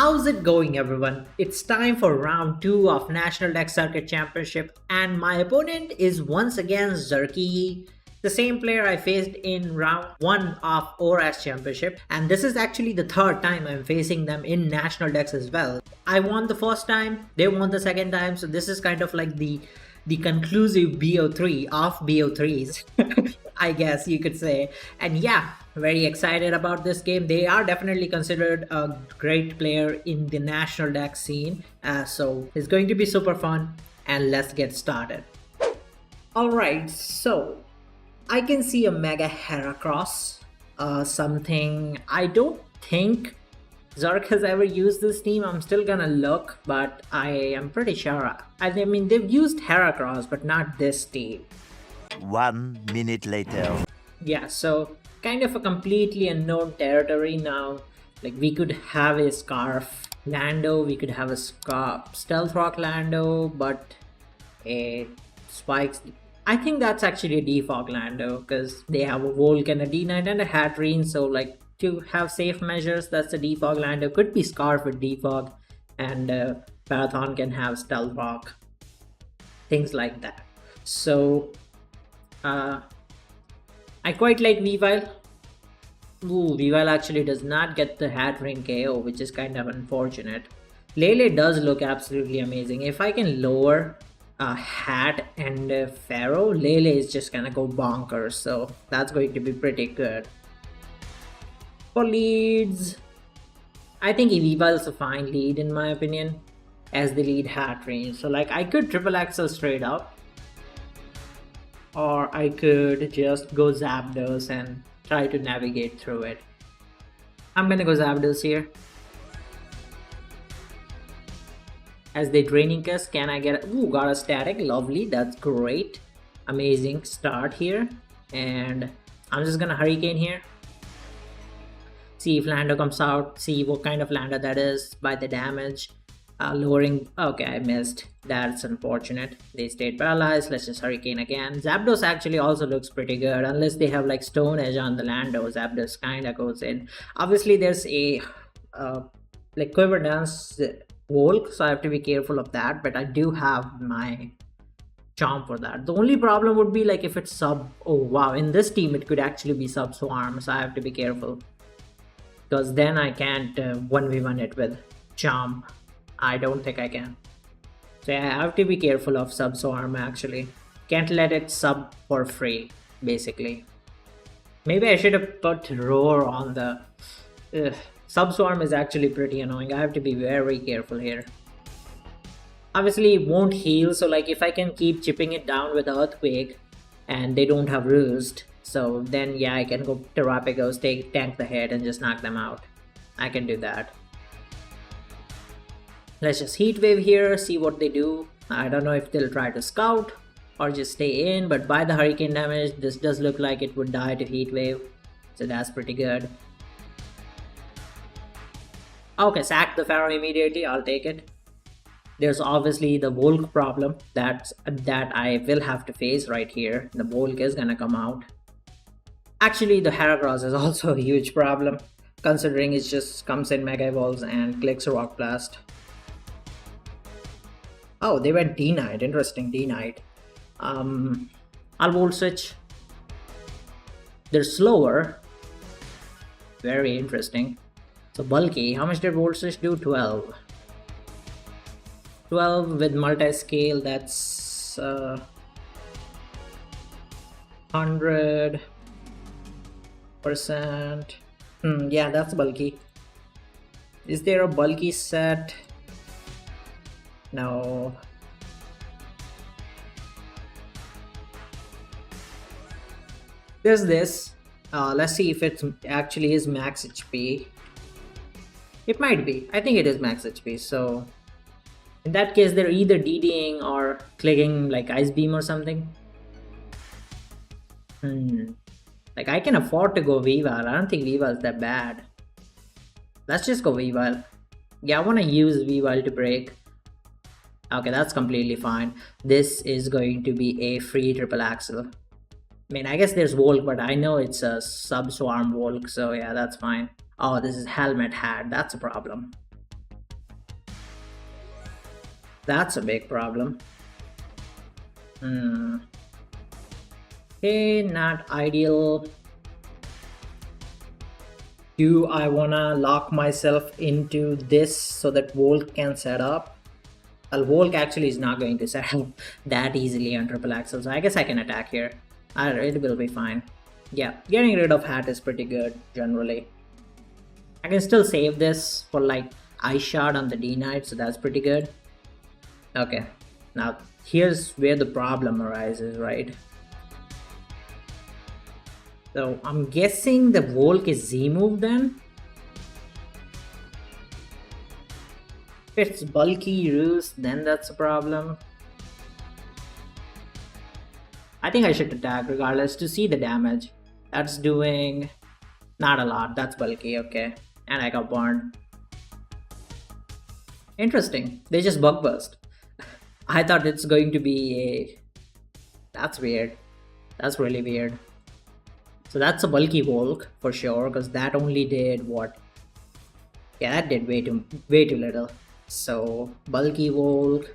How's it going, everyone? It's time for round 2 of National Dex Circuit Championship, and my opponent is once again Zerky, the same player I faced in round 1 of ORAS Championship, and this is actually the third time I'm facing them in National Dex as well. I won the first time, they won the second time, so this is kind of like the conclusive BO3 of BO3s, I guess you could say. And yeah, very excited about this game. They are definitely considered a great player in the National Dex scene, so it's going to be super fun, and let's get started. Alright, so I can see a Mega Heracross, something I don't think Zark has ever used this team. I'm still gonna look, but I am pretty sure. I mean, they've used Heracross, but not this team. 1 minute later. Yeah, so kind of a completely unknown territory now. Like, we could have a Scarf Lando, we could have a Stealth Rock Lando, but a Spikes. I think that's actually a Defog Lando, because they have a Vulcan, a D9, and a Hatterene, so like, to have safe measures, that's a Defog Lando. Could be Scarf with Defog, and Marathon can have Stealth Rock, things like that. So I quite like Weavile. Ooh, Weavile actually does not get the Hatterene KO, which is kind of unfortunate. Lele does look absolutely amazing. If I can lower Hat and Pharaoh, Lele is just gonna go bonkers, so that's going to be pretty good. For leads, I think Weavile is a fine lead in my opinion, as the lead Hatterene. So like, I could triple axel straight up, or I could just go Zapdos and try to navigate through it. I'm gonna go Zapdos here. As the Draining Kiss, can I get ooh, got a static, lovely, that's great. Amazing start here, and I'm just gonna Hurricane here. See if Lando comes out, see what kind of Lando that is by the damage. Lowering, okay, I missed, that's unfortunate. They stayed paralyzed, let's just Hurricane again. Zapdos actually also looks pretty good, unless they have like Stone Edge on the Lando, Zapdos kinda goes in. Obviously there's a like Quiver Dance Volk, so I have to be careful of that, but I do have my Chomp for that. The only problem would be like if it's sub, oh wow, in this team it could actually be sub Swarm, so I have to be careful, because then I can't 1v1 it with Chomp. I don't think I can. So yeah, I have to be careful of sub Swarm actually. Can't let it sub for free, basically. Maybe I should have put Roar on the... Sub Swarm is actually pretty annoying. I have to be very careful here. Obviously it won't heal, so like if I can keep chipping it down with Earthquake and they don't have Roost, so then yeah, I can go Terrapagos, tank the head and just knock them out. I can do that. Let's just Heat Wave here, see what they do. I don't know if they'll try to scout or just stay in, but by the Hurricane damage, this does look like it would die to Heat Wave, so that's pretty good. Okay, sack the Pharaoh immediately, I'll take it. There's obviously the Volk problem that I will have to face right here. The Volk is gonna come out. Actually, the Heracross is also a huge problem, considering it just comes in Mega Evolves and clicks Rock Blast. Oh, they went D-Knight, interesting, D-Knight. I'll Volt Switch. They're slower. Very interesting. So bulky, how much did Volt Switch do? 12. 12 with multi-scale, that's 100%. Yeah, that's bulky. Is there a bulky set? No. There's this. Let's see if it actually is max HP. It might be. I think it is max HP. So in that case, they're either DDing or clicking like Ice Beam or something. Like, I can afford to go Weavile. I don't think Weavile is that bad. Let's just go Weavile. Yeah, I want to use Weavile to break. Okay, that's completely fine. This is going to be a free triple axle. I mean, I guess there's Volk, but I know it's a sub-swarm Volk, so yeah, that's fine. Oh, this is Helmet Hat. That's a problem. That's a big problem. Okay, not ideal. Do I wanna lock myself into this so that Volk can set up? Well, Volk actually is not going to set up that easily on triple axel, so I guess I can attack here. It will be fine. Yeah, getting rid of hat is pretty good generally. I can still save this for like eye shot on the D knight, so that's pretty good. Okay, now here's where the problem arises, right? So I'm guessing the Volk is Z move then. If it's bulky roost, then that's a problem. I think I should attack regardless to see the damage. That's doing not a lot. That's bulky, okay. And I got burned. Interesting. They just bug burst. I thought it's going to be a... That's weird. That's really weird. So that's a bulky Volk for sure, because that only did what? Yeah, that did way too little. So bulky Volk,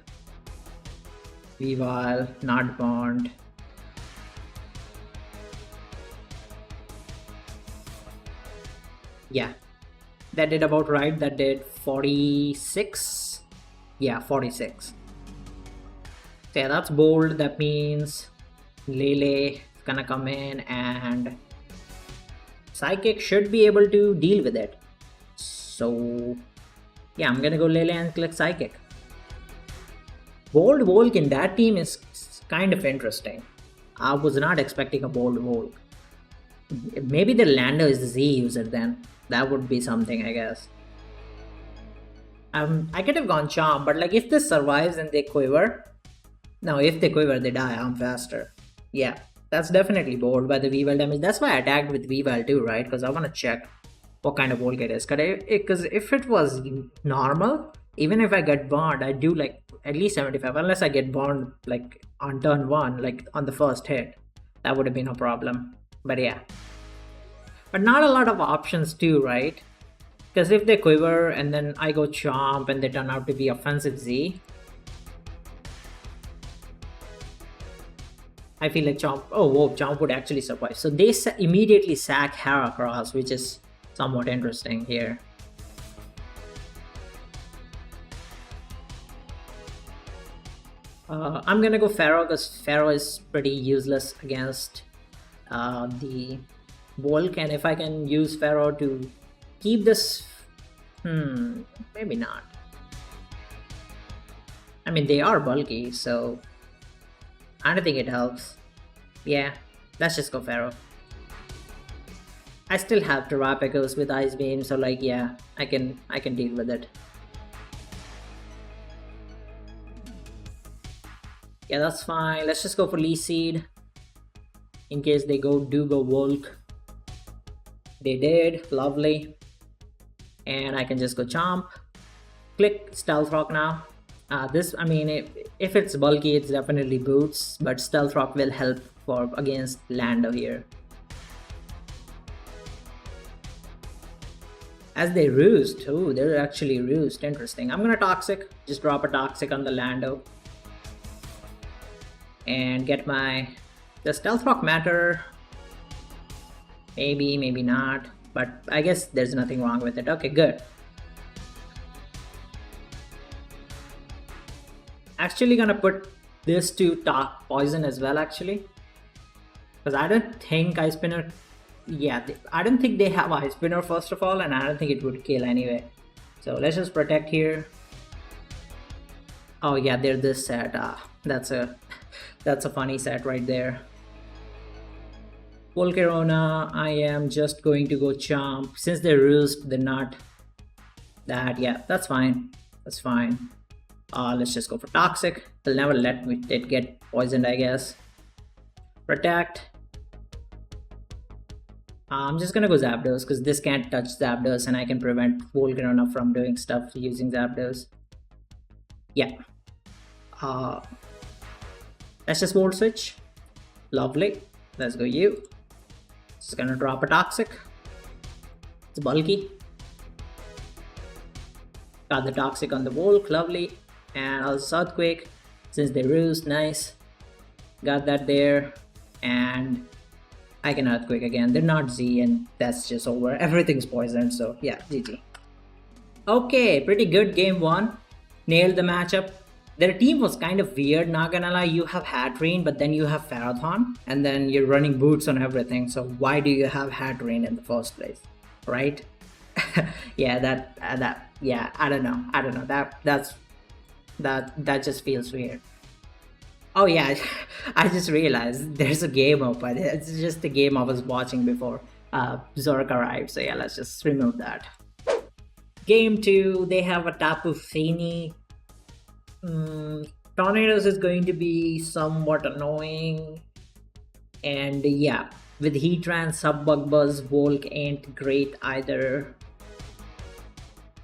Vival, not bond. Yeah, that did about right. That did 46. Yeah, 46. So yeah, that's bold. That means Lele gonna come in and Psychic should be able to deal with it. So yeah, I'm gonna go Lele and click Psychic. Bold Volk in that team is kind of interesting. I was not expecting a bold Volk. Maybe the Lando is the Z user then. That would be something, I guess. I could have gone Charm, but like if this survives and they quiver. No, if they quiver, they die. I'm faster. Yeah, that's definitely bold by the Weevil damage. That's why I attacked with Weevil too, right? Because I want to check what kind of Volk it is. Because if it was normal, even if I get burned, I do like at least 75. Unless I get burned like on turn 1, like on the first hit. That would have been a problem. But yeah. But not a lot of options too, right? Because if they quiver and then I go Chomp and they turn out to be offensive Z, I feel like Chomp, oh whoa, Chomp would actually survive. So they immediately sack Heracross, which is somewhat interesting here. I'm gonna go Pharaoh because Pharaoh is pretty useless against the Volk, and if I can use Pharaoh to keep this, maybe not. I mean, they are bulky, so I don't think it helps. Yeah, let's just go Pharaoh. I still have Terrapicos with Ice Beam, so like yeah, I can deal with it. Yeah, that's fine. Let's just go for Lee Seed in case they do go Volk. They did, lovely. And I can just go Chomp. Click Stealth Rock now. This, I mean, if it's bulky, it's definitely boots, but Stealth Rock will help for against Lando here. As they roost, oh, they're actually roost, interesting. I'm gonna Toxic, just drop a Toxic on the Lando. And get the Stealth Rock matter. Maybe, maybe not, but I guess there's nothing wrong with it. Okay, good. Actually gonna put this to top poison as well, actually, because I don't think Ice Spinner, yeah, I don't think they have Ice Spinner first of all, and I don't think it would kill anyway. So let's just protect here. Oh yeah, they're this set. That's a funny set right there. Volcarona, I am just going to go Chomp. Since they're roost, they're not that. Yeah, that's fine. That's fine. Let's just go for Toxic. They'll never let it get poisoned, I guess. Protect. I'm just gonna go Zapdos because this can't touch Zapdos and I can prevent Volcarona from doing stuff using Zapdos. Yeah. Let's just Volt Switch. Lovely. Let's go you. Just gonna drop a Toxic. It's bulky. Got the Toxic on the Volk, lovely. And also Earthquake, since they roost, nice. Got that there, and I can Earthquake again. They're not Z, and that's just over. Everything's poisoned, so yeah, GG. Okay, pretty good game 1. Nailed the matchup. Their team was kind of weird, not gonna lie. You have Hatterene, but then you have Pharathon, and then you're running boots on everything. So why do you have Hatterene in the first place, right? Yeah, yeah, I don't know. That just feels weird. Oh yeah, I just realized there's a game open. It's just a game I was watching before Zork arrived. So yeah, let's just remove that. Game 2, they have a Tapu Fini. Tornadoes is going to be somewhat annoying. And yeah, with Heatran, Sub-Bug Buzz, Volk ain't great either.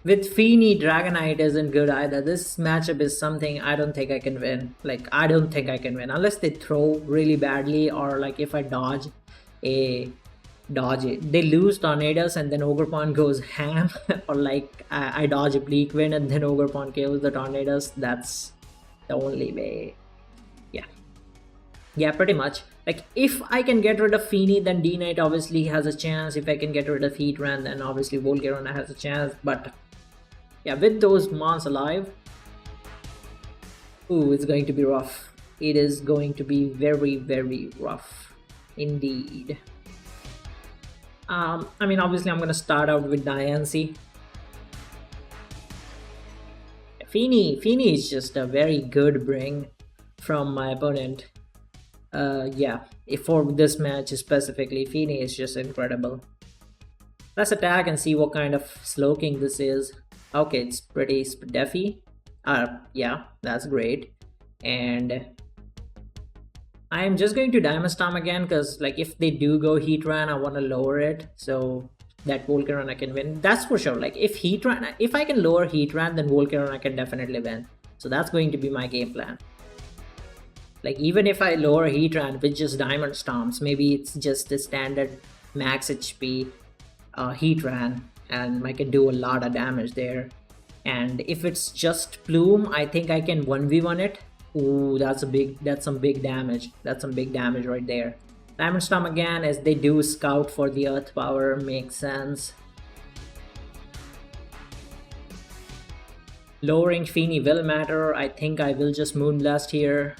With Fini, Dragonite isn't good either. This matchup is something I don't think I can win. Like, I don't think I can win. Unless they throw really badly, or like if I dodge it. They lose Tornadoes and then Ogerpon goes ham. Or like I dodge a Bleak Wind and then Ogerpon kills the Tornadoes. That's the only way. Yeah, pretty much. Like, if I can get rid of Fini, then D-Knight obviously has a chance. If I can get rid of Heatran, then obviously Volcarona has a chance. But yeah, with those mons alive, ooh, it's going to be rough. It is going to be very, very rough indeed. I mean, obviously I'm gonna start out with Diancie. Fini is just a very good bring from my opponent. Yeah, for this match specifically, Fini is just incredible. Let's attack and see what kind of Slowking this is. Okay, it's pretty Defy. Yeah, that's great. And I'm just going to Diamond Storm again, because like if they do go Heatran, I want to lower it so that Volcarona can win. That's for sure. Like if I can lower Heatran, then Volcarona can definitely win. So that's going to be my game plan. Like even if I lower Heatran with just Diamond Storms, maybe it's just the standard max HP Heatran, and I can do a lot of damage there. And if it's just Plume, I think I can 1v1 it. Ooh, that's some big damage. That's some big damage right there. Diamond Storm again, as they do scout for the Earth Power, makes sense. Lowering Fini will matter. I think I will just Moonblast here.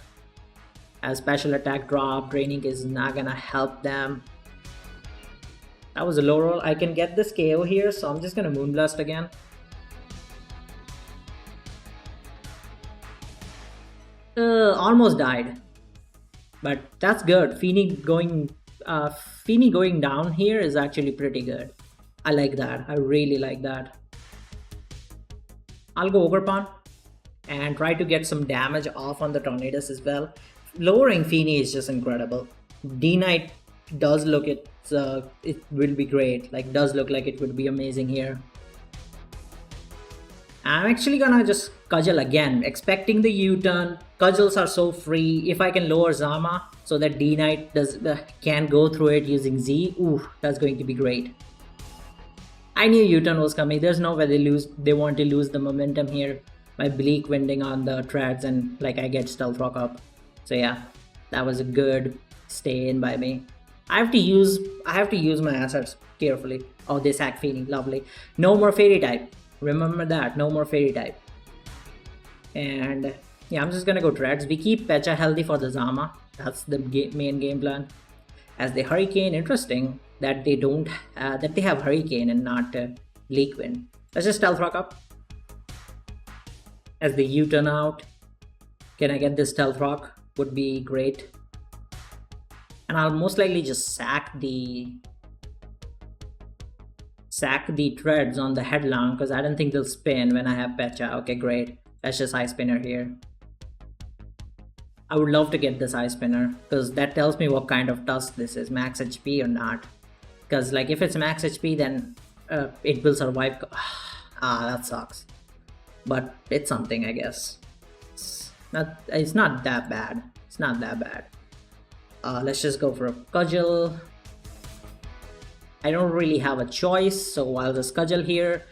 As special attack drop, draining is not gonna help them. That was a low roll. I can get this KO here, so I'm just gonna Moonblast again. Almost died, but that's good. Fini going down here is actually pretty good. I like that. I really like that. I'll go Ogerpon and try to get some damage off on the Tornadoes as well. Lowering Fini is just incredible. D-Knight does look it will be great. Like, does look like it would be amazing here. I'm actually gonna just Cudgel again, expecting the U-turn. Cudgels are so free. If I can lower Zama so that D-Knight can go through it using Z, ooh, that's going to be great. I knew U-turn was coming. There's no way they want to lose the momentum here by Bleak Winding on the treads, and like I get Stealth Rock up. So yeah, that was a good stay in by me. I have to use my assets carefully. Oh, they sack Fini, lovely. No more Fairy type. Remember that, no more Fairy type. And yeah, I'm just gonna go Treads. We keep Pecha healthy for the Zama. That's the main game plan. As the Hurricane, interesting that they don't that they have Hurricane and not Bleak Wind. Let's just Stealth Rock up. As the U-turn out, can I get this Stealth Rock? Would be great. And I'll most likely just sack the treads on the headlong, because I don't think they'll spin when I have Pecha. Okay, great. Let's just Ice Spinner here. I would love to get this Ice Spinner, because that tells me what kind of Tusk this is, max HP or not. Because like if it's max HP, then it will survive. That sucks. But it's something, I guess. It's not that bad. It's not that bad. Let's just go for a Cudgel. I don't really have a choice, so I'll just Cudgel here.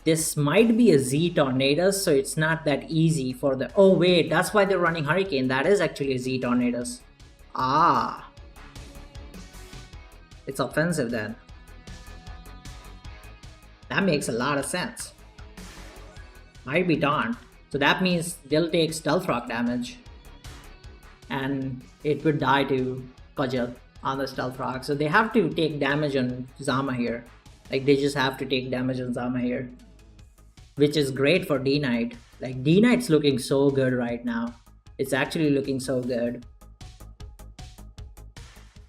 This might be a Z Tornadoes, so it's not that easy for the... Oh wait, that's why they're running Hurricane. That is actually a Z Tornadoes. Ah. It's offensive then. That makes a lot of sense. Might be Taunt. So that means they'll take Stealth Rock damage. And it would die to Cudgel on the Stealth Rock. So they have to take damage on Zama here. Like they just have to take damage on Zama here. Which is great for D-Knight. Like D-Knight's looking so good right now. It's actually looking so good.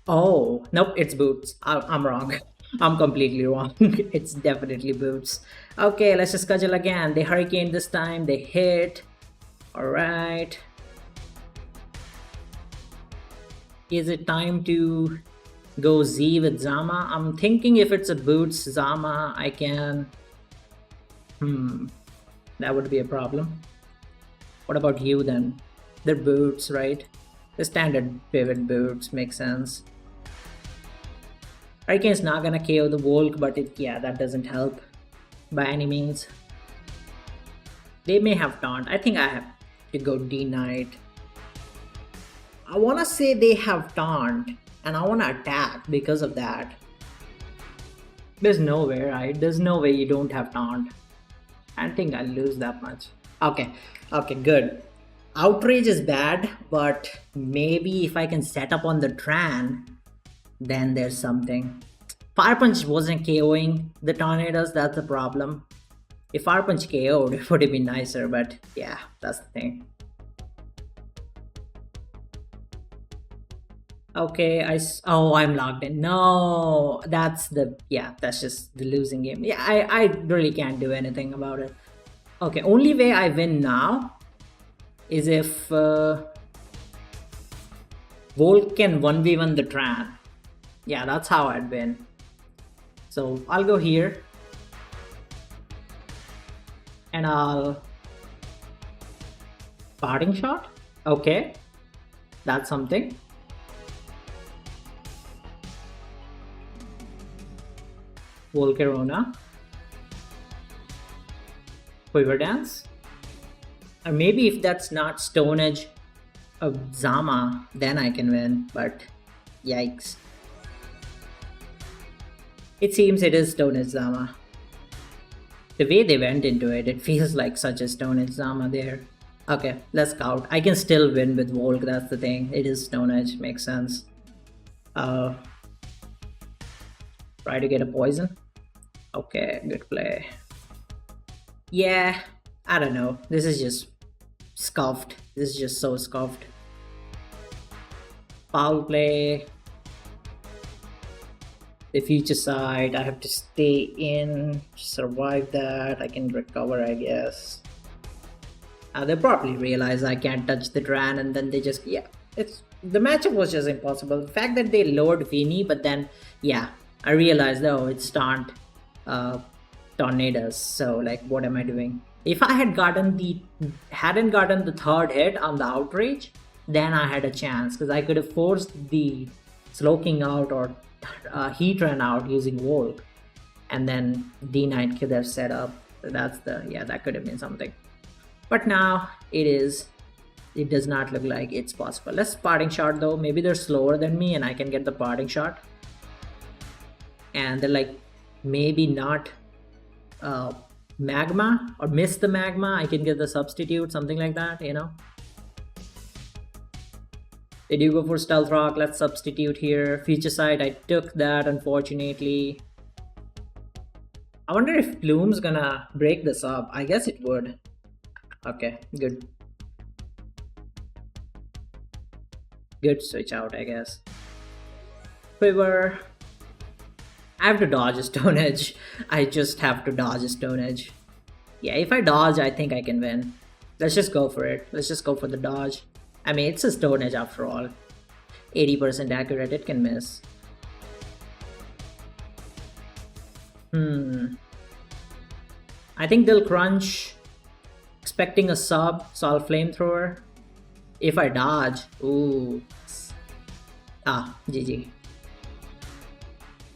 Oh, nope, it's Boots. I'm wrong. I'm completely wrong. It's definitely Boots. Okay, let's just Cudgel again. They Hurricane this time. They hit. Alright. Is it time to go Z with Zama? I'm thinking if it's a Boots Zama, I can... that would be a problem. What about you then? They're Boots, right? The standard pivot Boots makes sense. Hurricane's not gonna KO the Volk, but yeah, that doesn't help by any means. They may have Taunt. I think I have to go D-Knight. I wanna say they have Taunt, and I wanna attack because of that. There's no way, right? There's no way you don't have Taunt. I don't think I'll lose that much. Okay, good. Outrage is bad, but maybe if I can set up on the Tran, then there's something. Fire Punch wasn't KOing the Tornadoes, that's the problem. If Fire Punch KO'd, it would have been nicer, but yeah, that's the thing. Okay, I'm logged in. No, that's just the losing game. Yeah, I really can't do anything about it. Okay, only way I win now is if Volk can 1v1 the Tran. Yeah, that's how I'd win. So I'll go here. And I'll... Parting Shot? Okay. That's something. Volcarona. Quiver Dance. Or maybe if that's not Stone Edge of Zama, then I can win, but yikes. It seems it is Stone Edge Zama. The way they went into it, it feels like such a Stone Edge Zama there. Okay, let's scout. I can still win with Volk, that's the thing. It is Stone Edge, makes sense. Try to get a poison. Okay, good play. Yeah, I don't know. This is just scuffed. This is just so scuffed. Foul play. The future side, I have to stay in, survive that. I can recover, I guess. They probably realize I can't touch the Dran, and then they just, yeah, the matchup was just impossible. The fact that they lowered Vini, but then, yeah, I realized, oh, it's Taunt Tornadoes, so like, what am I doing? If I had hadn't gotten the third hit on the Outrage, then I had a chance, because I could have forced the Slowking out or Heat Run out using Volk, and then D-Knight could have set up. So that's that could have been something. But now it does not look like it's possible. Let's Parting Shot though. Maybe they're slower than me and I can get the Parting Shot. And they're like, maybe not Magma, or miss the Magma. I can get the Substitute, something like that, you know. Did you go for Stealth Rock? Let's Substitute here. Future Sight, I took that, unfortunately. I wonder if Plume's gonna break this up. I guess it would. Okay, good. Good switch out, I guess. Quiver. I have to dodge a Stone Edge. I just have to dodge a Stone Edge. Yeah, if I dodge, I think I can win. Let's just go for it. Let's just go for the dodge. I mean, it's a Stone Edge after all. 80% accurate, it can miss. I think they'll crunch. Expecting a sub, so I'll Flamethrower. If I dodge, ooh. GG.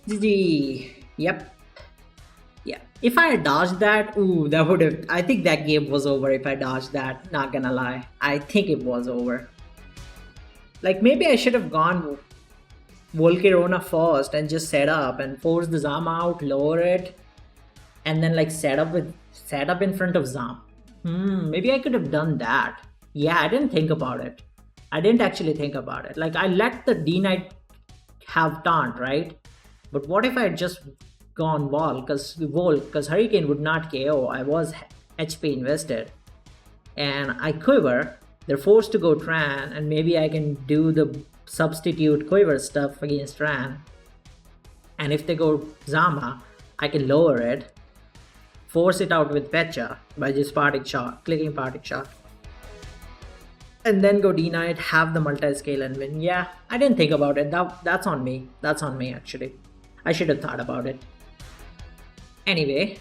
GG. Yep. Yeah, If I had dodged that, ooh, that would have. I think that game was over if I dodged that. Not gonna lie. I think it was over. Like maybe I should have gone Volcarona first and just set up and force the Zama out, lower it, and then like set up in front of Zam. Maybe I could have done that. Yeah, I didn't think about it. I didn't actually think about it. Like I let the D Knight have taunt, right? But what if I had just gone Vol? Because Hurricane would not KO. I was HP invested. And I quiver. They're forced to go Tran, and maybe I can do the substitute quiver stuff against Tran. And if they go Zama, I can lower it, force it out with Pecha by just clicking parting shot. And then go D-Knight, have the multi-scale and win. Yeah, I didn't think about it. That's on me. That's on me actually. I should have thought about it. Anyway,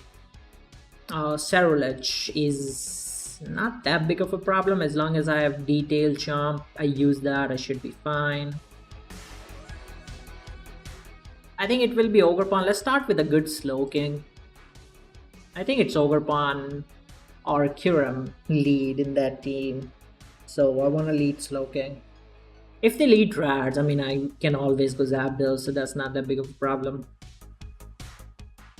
Cerulege is not that big of a problem. As long as I have Detail Chomp, I use that, I should be fine. I think it will be Ogre-Pawn. Let's start with a good Slowking. I think it's Ogre-Pawn or Kyurem lead in that team. So I want to lead Slowking. If they lead Rads, I mean, I can always go Zapdos, so that's not that big of a problem.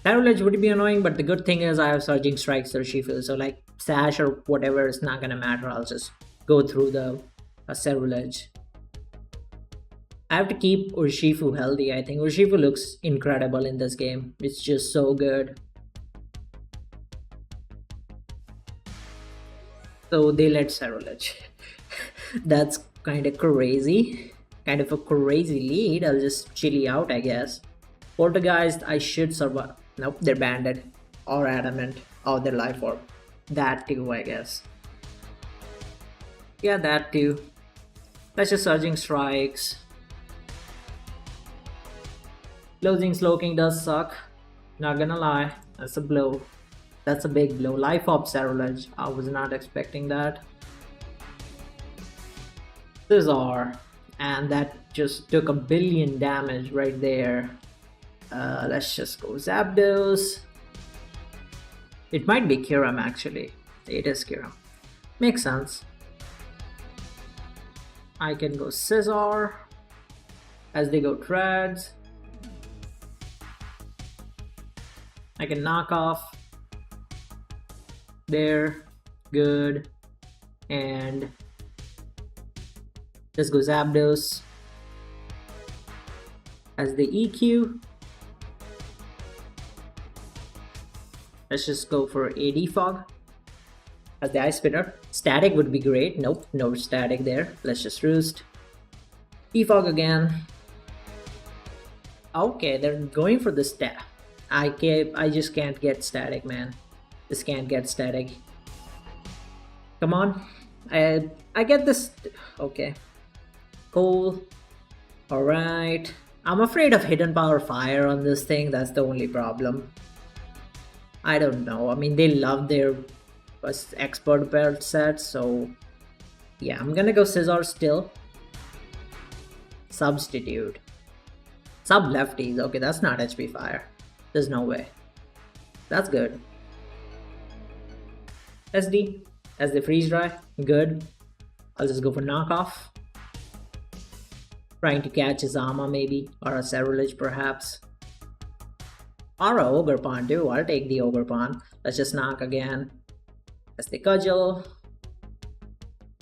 Cerulege would be annoying, but the good thing is I have Surging Strikes or Urshifu, so like Sash or whatever is not gonna matter. I'll just go through the Cerulege. I have to keep Urshifu healthy. I think Urshifu looks incredible in this game. It's just so good. So they let Cerulege. That's kind of crazy. Kind of a crazy lead. I'll just chilly out, I guess. Poltergeist, I should survive. Nope, they're banded. Or Adamant. Oh, they're Life Orb. That too, I guess. Yeah, that too. Let's just Surging Strikes. Closing Slowking does suck. Not gonna lie. That's a blow. That's a big blow. Life Orb Cerulege. I was not expecting that. Scizor. And that just took 1 billion damage right there. Let's just go Zapdos. It might be Kyurem actually. It is Kyurem. Makes sense. I can go Scizor as they go Treads. I can knock off there. Good. And just go Zapdos as the EQ. Let's just go for AD Fog as the Ice Spinner. Static would be great. Nope, no static there. Let's just Roost. E-Fog again. Okay, they're going for the stat. I just can't get static, man. Just can't get static. Come on. I get this. Okay. Cool. Alright. I'm afraid of Hidden Power Fire on this thing. That's the only problem. I don't know. I mean, they love their expert belt sets, so yeah, I'm gonna go Scizor still. Substitute. Sub lefties. Okay, that's not HP Fire. There's no way. That's good. SD as the Freeze Dry. Good. I'll just go for Knockoff. Trying to catch a Zama maybe, or a Cerulege perhaps. Or a Ogre-Pawn too. I'll take the Ogre-Pawn. Let's just knock again. As the Cudgel.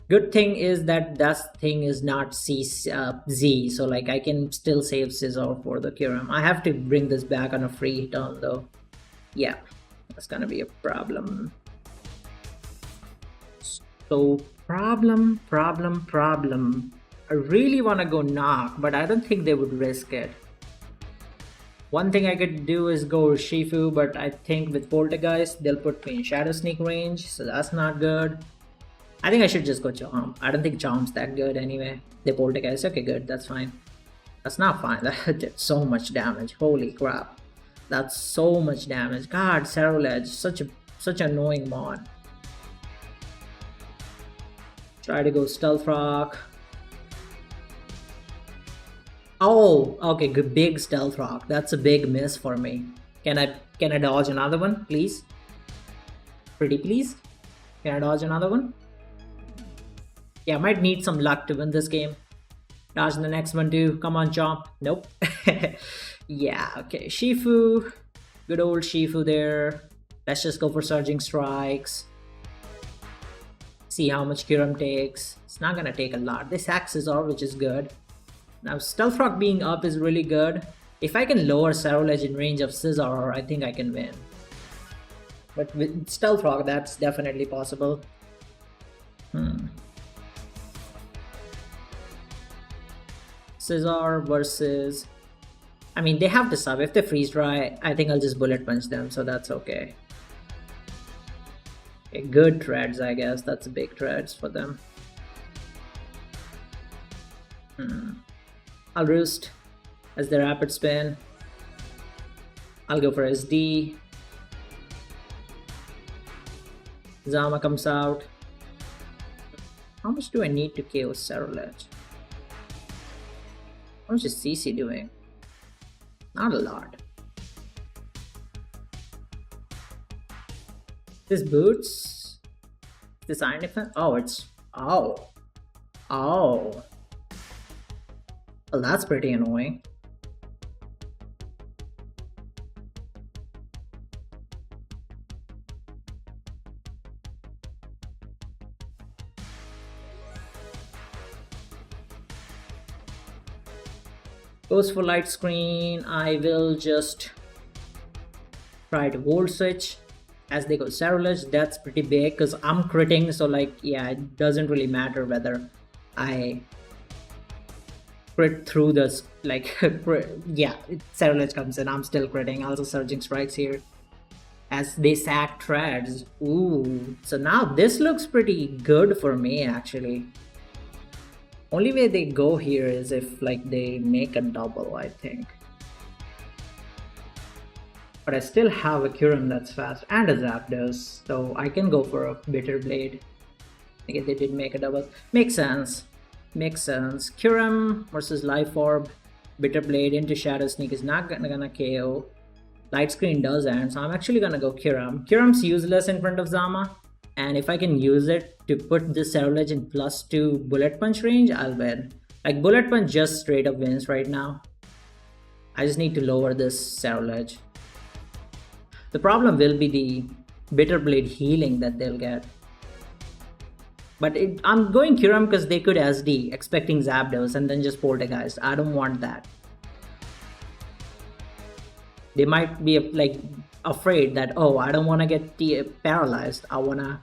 Good thing is that thing is not Z, so like I can still save Scizor for the Kyurem. I have to bring this back on a free turn though. Yeah, that's gonna be a problem. So problem. I really wanna go knock, but I don't think they would risk it. One thing I could do is go Urshifu, but I think with Poltergeist, they'll put me in Shadow Sneak range, so that's not good. I think I should just go Chomp. I don't think Chomp's that good anyway. The Poltergeist, okay, good, that's fine. That's not fine, that did so much damage, holy crap. That's so much damage. God, Cerulege, such annoying mod. Try to go Stealth Rock. Oh, okay, good, big Stealth Rock. That's a big miss for me. Can I dodge another one, please? Pretty please? Can I dodge another one? Yeah, I might need some luck to win this game. Dodge the next one too. Come on, Chomp. Nope. Yeah, okay. Shifu. Good old Shifu there. Let's just go for Surging Strikes. See how much Kyurem takes. It's not gonna take a lot. This hacks Scizor, which is good. Now, Stealth Rock being up is really good. If I can lower Cerulege in range of Scizor, I think I can win. But with Stealth Rock, that's definitely possible. Scizor versus... I mean, they have to sub. If they freeze dry, I think I'll just Bullet Punch them, so that's okay. Okay, good treads, I guess. That's big treads for them. I'll Roost as the Rapid Spin. I'll go for SD. Zama comes out. How much do I need to KO Cerulege? How much is CC doing? Not a lot. This boots. This iron defense. Oh, it's. Oh. Oh. Well, that's pretty annoying. Goes for light screen. I will just try to Volt Switch as they go Cerulege. That's pretty big because I'm critting, so like, yeah, it doesn't really matter whether I crit through this, like, yeah, Cerulege comes in, I'm still critting. Also Surging Strikes here as they sack treads. Ooh, so now this looks pretty good for me actually. Only way they go here is if like they make a double, I think. But I still have a Kyurem that's fast and a Zapdos, so I can go for a Bitter Blade. Okay, they did make a double. Makes sense. Makes sense. Kyurem versus Life Orb. Bitter Blade into Shadow Sneak is not gonna KO. Light Screen does end, so I'm actually gonna go Kyurem. Kyurem's useless in front of Zama, and if I can use it to put this Cerulege in +2 Bullet Punch range, I'll win. Like, Bullet Punch just straight up wins right now. I just need to lower this Cerulege. The problem will be the Bitter Blade healing that they'll get. But I'm going Kyurem because they could SD, expecting Zapdos and then just Poltergeist. I don't want that. They might be like afraid that, oh, I don't want to get paralyzed. I want to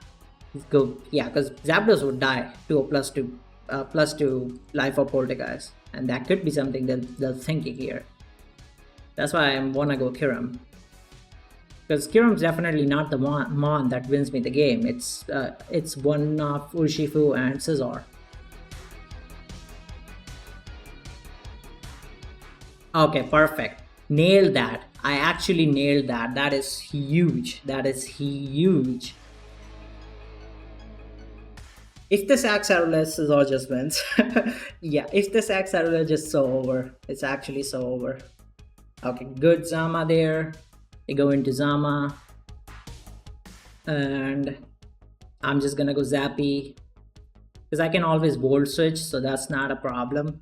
go, yeah, because Zapdos would die to a +2 life of Poltergeist. And that could be something that they're thinking here. That's why I want to go Kyurem. Because Kyurem's definitely not the mon that wins me the game. It's one of Urshifu and Scizor. Okay, perfect. Nailed that. I actually nailed that. That is huge. That is huge. If the sack Cerulege, Scizor just wins. Yeah, if the sack Cerulege is so over. It's actually so over. Okay, good Zama there. They go into Zama. And I'm just gonna go Zappy. Because I can always Volt Switch, so that's not a problem.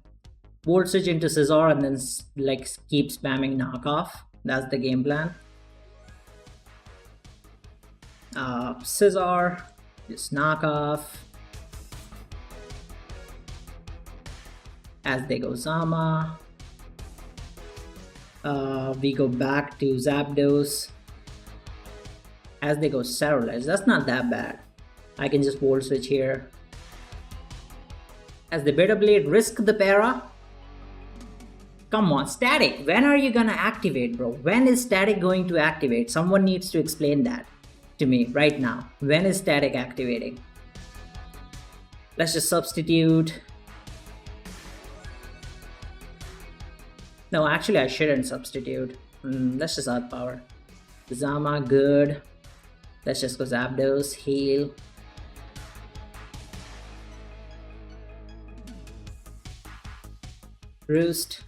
Volt Switch into Scizor and then like keep spamming knockoff. That's the game plan. Scizor, just knockoff. As they go Zama. We go back to Zapdos. As they go Cerulege, that's not that bad. I can just Volt Switch here. As the Bitter Blade, risk the para. Come on, Static, when are you gonna activate, bro? When is Static going to activate? Someone needs to explain that to me right now. When is Static activating? Let's just substitute. No, actually I shouldn't substitute. Let's just outpower. Zama, good. Let's just go Zapdos, heal. Roost.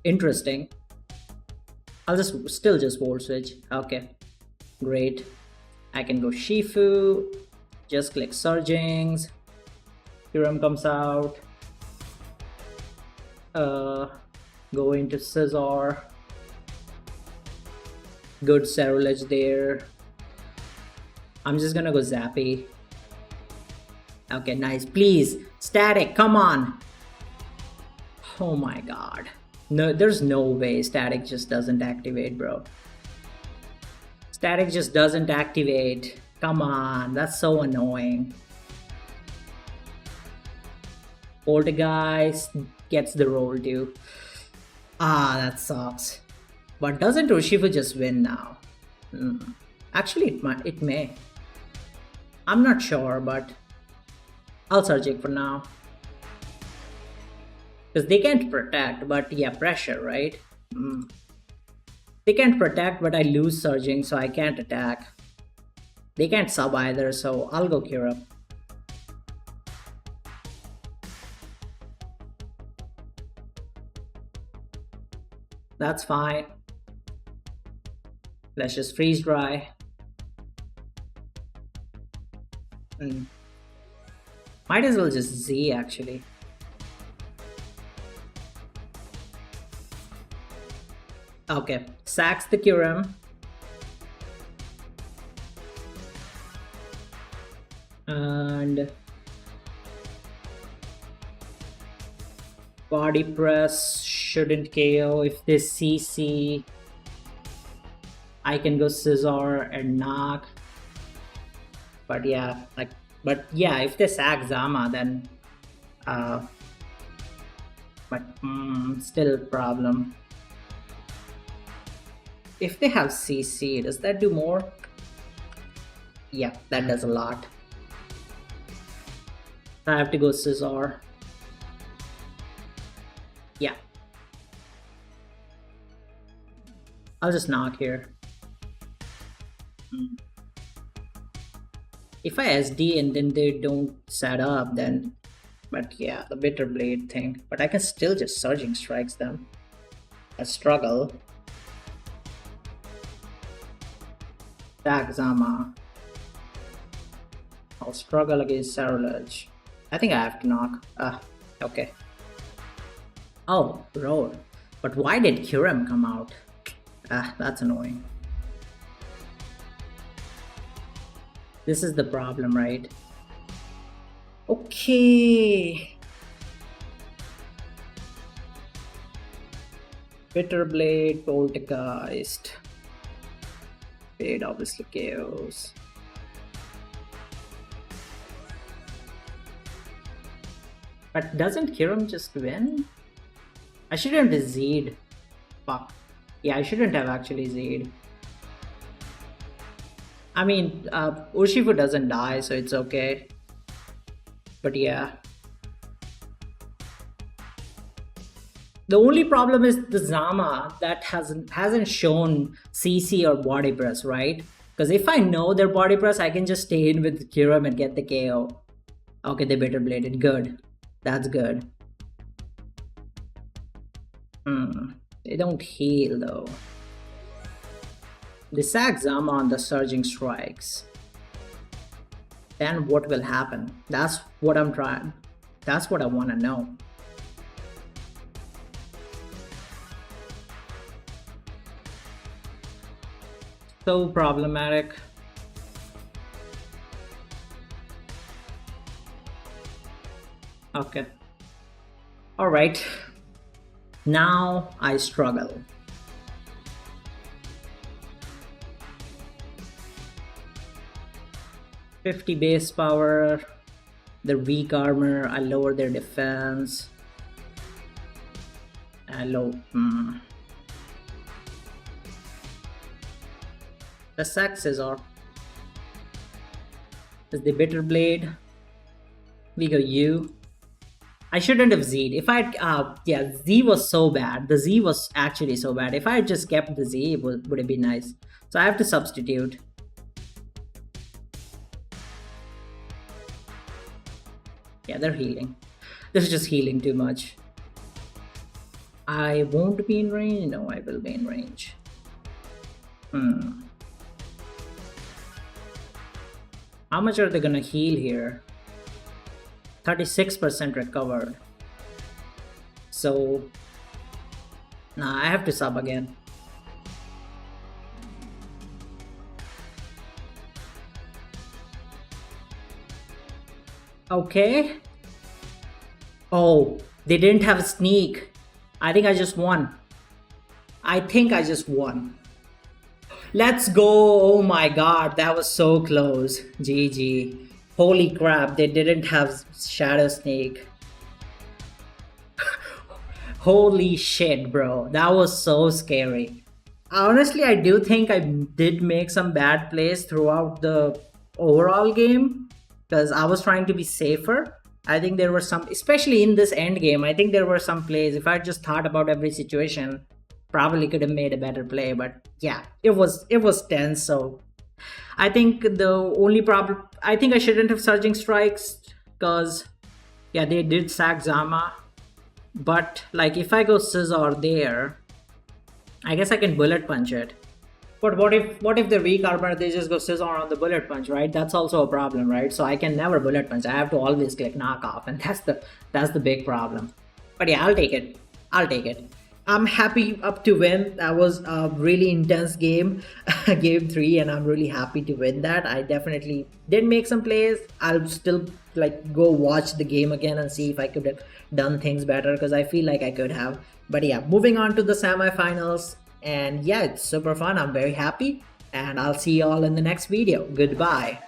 interesting. I'll still just volt switch. Okay, great. I can go Shifu, just click Surgings. Kyurem comes out. Go into Scizor. Good Cerulege there. I'm just gonna go Zappy. Okay, nice. Please, static, come on. Oh my god. No, there's no way static just doesn't activate, bro. Static just doesn't activate. Come on, that's so annoying. Poltergeist gets the roll too. Ah, that sucks. But doesn't Urshifu just win now? Actually, it may. I'm not sure, but I'll search it for now. Because they can't protect, but yeah, pressure, right? They can't protect, but I lose surging, so I can't attack. They can't sub either, so I'll go Kyurem. That's fine. Let's just freeze dry. Might as well just Z actually. Okay, sacks the Kyurem. And body press shouldn't KO. If this CC, I can go Scizor and knock. But yeah, if they sack Zama, then still a problem. If they have CC, does that do more? Yeah, that does a lot. I have to go Scizor. Yeah. I'll just knock here. If I SD and then they don't set up, then... But yeah, the Bitter Blade thing. But I can still just Surging Strikes them. I struggle. Attack Zama. I'll struggle against Cerulege. I think I have to knock. Okay. Oh, roll. But why did Kyurem come out? That's annoying. This is the problem, right? Okay. Bitter Blade, Poltergeist. Blade obviously KOs. But doesn't Kyurem just win? I shouldn't have Z'd. Fuck. Yeah, I shouldn't have actually Z'd. I mean, Urshifu doesn't die, so it's okay. But yeah. The only problem is the Zama that hasn't shown CC or body press, right? Because if I know their body press, I can just stay in with Kyurem and get the KO. Okay, they Bitter Bladed. Good. That's good. They don't heal though. They sack Zama on the Surging Strikes. Then what will happen? That's what I'm trying. That's what I want to know. So problematic. Okay. All right. Now I struggle. $50 base power. Their weak armor. I lower their defense. The sack Scizor. Is the Bitter Blade. We go U. I shouldn't have Z'd. If I yeah, Z was so bad. The Z was actually so bad. If I had just kept the Z, it would have been nice. So I have to substitute. Yeah, they're healing. They're just healing too much. I won't be in range. No, I will be in range. How much are they gonna heal here? 36% recovered. So, nah, I have to sub again. Okay. Oh, they didn't have a sneak. I think I just won. Let's go. Oh my god, that was so close. GG. Holy crap, they didn't have Shadow Snake. Holy shit, bro. That was so scary. Honestly, I do think I did make some bad plays throughout the overall game because I was trying to be safer. I think there were some, especially in this end game, I think there were some plays. If I just thought about every situation, probably could have made a better play. But yeah, it was tense. So I think the only problem, I think I shouldn't have Surging Strikes because yeah, they did sack Zama. But like if I go Scissor there, I guess I can Bullet Punch it. But what if they're weak armor, they just go Scissor on the Bullet Punch, right? That's also a problem, right? So I can never Bullet Punch. I have to always click Knock Off, and that's the big problem. But yeah, I'll take it. I'm happy up to win. That was a really intense game, game 3, and I'm really happy to win that. I definitely did make some plays. I'll still like go watch the game again and see if I could have done things better because I feel like I could have. But yeah, moving on to the semifinals, and yeah, it's super fun. I'm very happy, and I'll see you all in the next video. Goodbye.